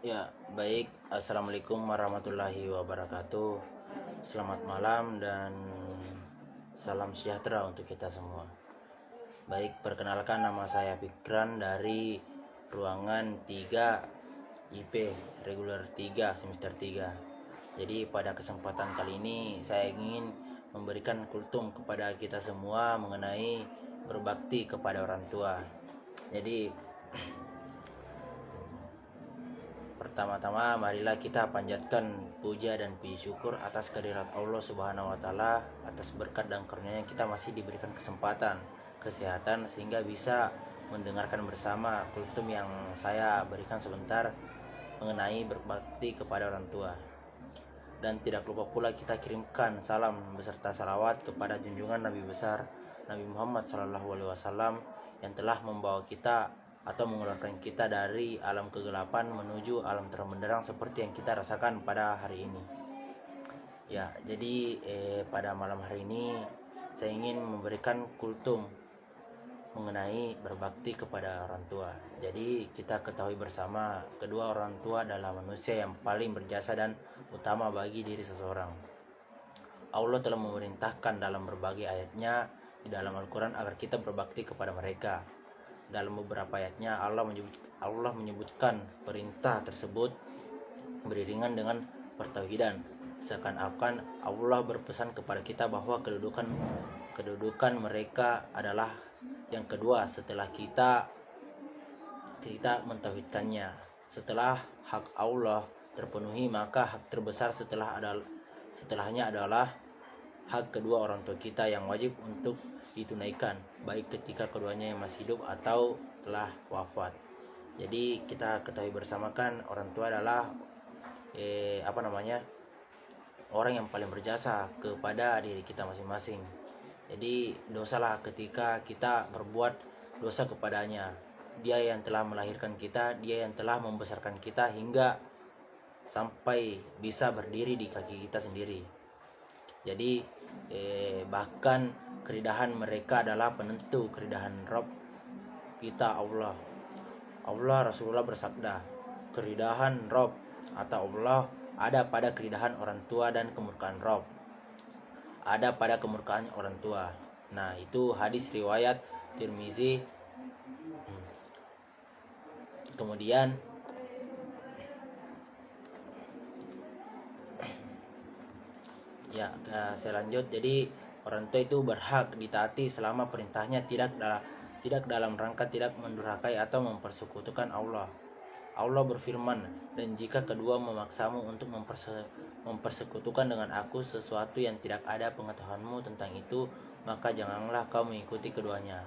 Ya, baik. Assalamualaikum warahmatullahi wabarakatuh. Selamat malam dan salam sejahtera untuk kita semua. Baik, perkenalkan nama saya Fikran dari ruangan 3 IP reguler 3 semester 3. Jadi pada kesempatan kali ini saya ingin memberikan kultum kepada kita semua mengenai berbakti kepada orang tua. Jadi pertama-tama marilah kita panjatkan puja dan puji syukur atas kehadirat Allah Subhanahu wa taala, atas berkat dan karunia kita masih diberikan kesempatan, kesehatan sehingga bisa mendengarkan bersama kultum yang saya berikan sebentar mengenai berbakti kepada orang tua. Dan tidak lupa pula kita kirimkan salam beserta salawat kepada junjungan Nabi besar Nabi Muhammad SAW yang telah membawa kita atau mengeluarkan kita dari alam kegelapan menuju alam terang benderang seperti yang kita rasakan pada hari ini. Ya, jadi pada malam hari ini saya ingin memberikan kultum mengenai berbakti kepada orang tua. Jadi kita ketahui bersama kedua orang tua adalah manusia yang paling berjasa dan utama bagi diri seseorang. Allah telah memerintahkan dalam berbagai ayatnya di dalam Al-Quran agar kita berbakti kepada mereka. Dalam beberapa ayatnya Allah menyebutkan perintah tersebut beriringan dengan pertauhidan, seakan-akan Allah berpesan kepada kita bahwa kedudukan mereka adalah yang kedua setelah kita mentauhidkannya. Setelah hak Allah terpenuhi, maka hak terbesar setelahnya adalah hak kedua orang tua kita yang wajib untuk ditunaikan, baik ketika keduanya yang masih hidup atau telah wafat. Jadi kita ketahui bersama kan orang tua adalah orang yang paling berjasa kepada diri kita masing-masing. Jadi dosalah ketika kita berbuat dosa kepadanya. Dia yang telah melahirkan kita, dia yang telah membesarkan kita hingga sampai bisa berdiri di kaki kita sendiri. Jadi bahkan keridahan mereka adalah penentu keridahan Rabb kita Allah. Rasulullah bersabda, keridahan Rabb atau Allah ada pada keridahan orang tua dan kemurkaan Rabb ada pada kemurkaan orang tua. Nah, itu hadis riwayat Tirmizi. Kemudian ya, saya lanjut. Jadi orang tua itu berhak ditaati selama perintahnya tidak dalam rangka tidak mendurhakai atau mempersekutukan Allah. Allah berfirman, dan jika kedua memaksamu untuk mempersekutukan dengan aku sesuatu yang tidak ada pengetahuanmu tentang itu, maka janganlah kau mengikuti keduanya.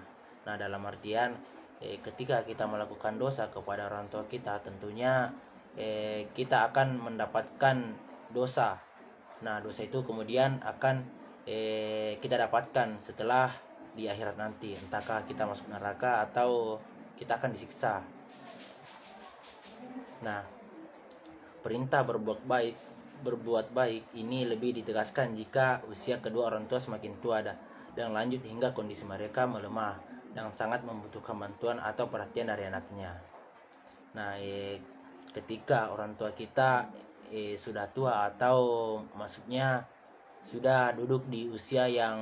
Nah, dalam artian ketika kita melakukan dosa kepada orang tua kita, tentunya kita akan mendapatkan dosa. Nah, dosa itu kemudian akan kita dapatkan setelah di akhirat nanti, entahkah kita masuk neraka atau kita akan disiksa. Nah, perintah berbuat baik ini lebih ditegaskan jika usia kedua orang tua semakin tua dan lanjut hingga kondisi mereka melemah dan sangat membutuhkan bantuan atau perhatian dari anaknya. Nah, ketika orang tua kita sudah tua atau maksudnya sudah duduk di usia yang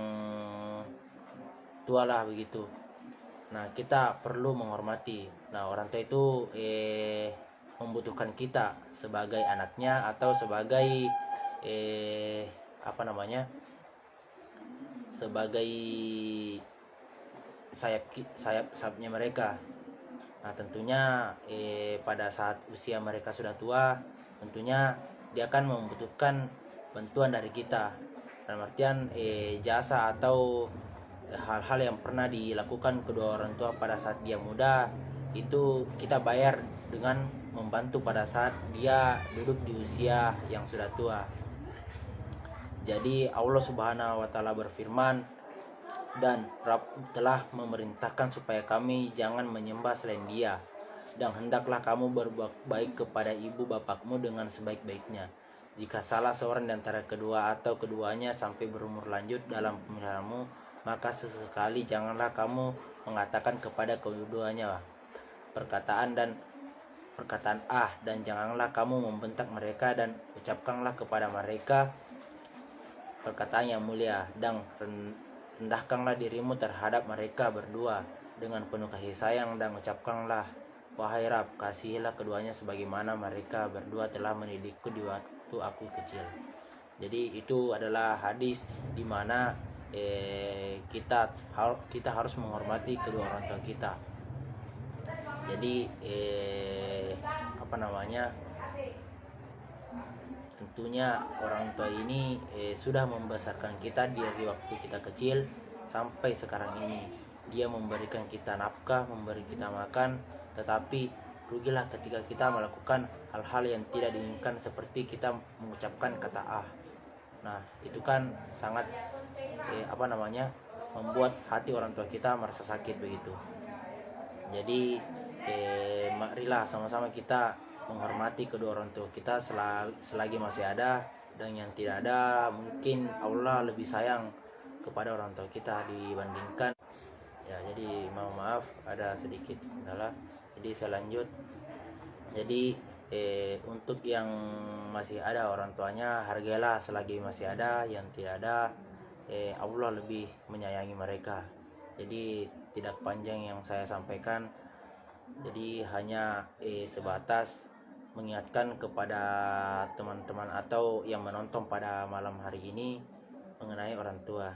tua lah begitu. Nah, kita perlu menghormati. Nah, orang tua itu membutuhkan kita sebagai anaknya atau sebagai sebagai sayapnya mereka. Nah, tentunya pada saat usia mereka sudah tua, tentunya dia akan membutuhkan bantuan dari kita. Dalam artian jasa atau hal-hal yang pernah dilakukan kedua orang tua pada saat dia muda itu kita bayar dengan membantu pada saat dia duduk di usia yang sudah tua. Jadi Allah Subhanahu wa taala berfirman, dan Rabb telah memerintahkan supaya kami jangan menyembah selain Dia, dan hendaklah kamu berbuat baik kepada ibu bapakmu dengan sebaik-baiknya. Jika salah seorang di antara kedua atau keduanya sampai berumur lanjut dalam pemeliharaanmu, maka sesekali janganlah kamu mengatakan kepada keduanya perkataan dan perkataan ah, dan janganlah kamu membentak mereka dan ucapkanlah kepada mereka perkataan yang mulia, dan rendahkanlah dirimu terhadap mereka berdua dengan penuh kasih sayang, dan ucapkanlah, wahai Rab, kasihilah keduanya sebagaimana mereka berdua telah mendidikku di waktu aku kecil. Jadi itu adalah hadis di mana kita harus menghormati kedua orang tua kita. Jadi tentunya orang tua ini sudah membesarkan kita dari waktu kita kecil sampai sekarang ini. Dia memberikan kita nafkah, memberi kita makan, tetapi rugilah ketika kita melakukan hal-hal yang tidak diinginkan, seperti kita mengucapkan kata ah. Nah, itu kan sangat membuat hati orang tua kita merasa sakit begitu. Jadi marilah sama-sama kita menghormati kedua orang tua kita selagi masih ada, dan yang tidak ada mungkin Allah lebih sayang kepada orang tua kita dibandingkan. Ya, jadi maaf ada sedikit kendala. Jadi saya lanjut. Jadi untuk yang masih ada orang tuanya, hargailah selagi masih ada. Yang tidak ada, Allah lebih menyayangi mereka. Jadi tidak panjang yang saya sampaikan. Jadi hanya sebatas mengingatkan kepada teman-teman atau yang menonton pada malam hari ini mengenai orang tua.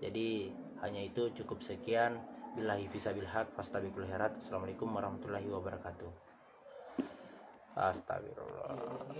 Jadi hanya itu, cukup sekian. Billahi fisabil haq, fastabiqul khairat. Assalamualaikum warahmatullahi wabarakatuh. Astagfirullah.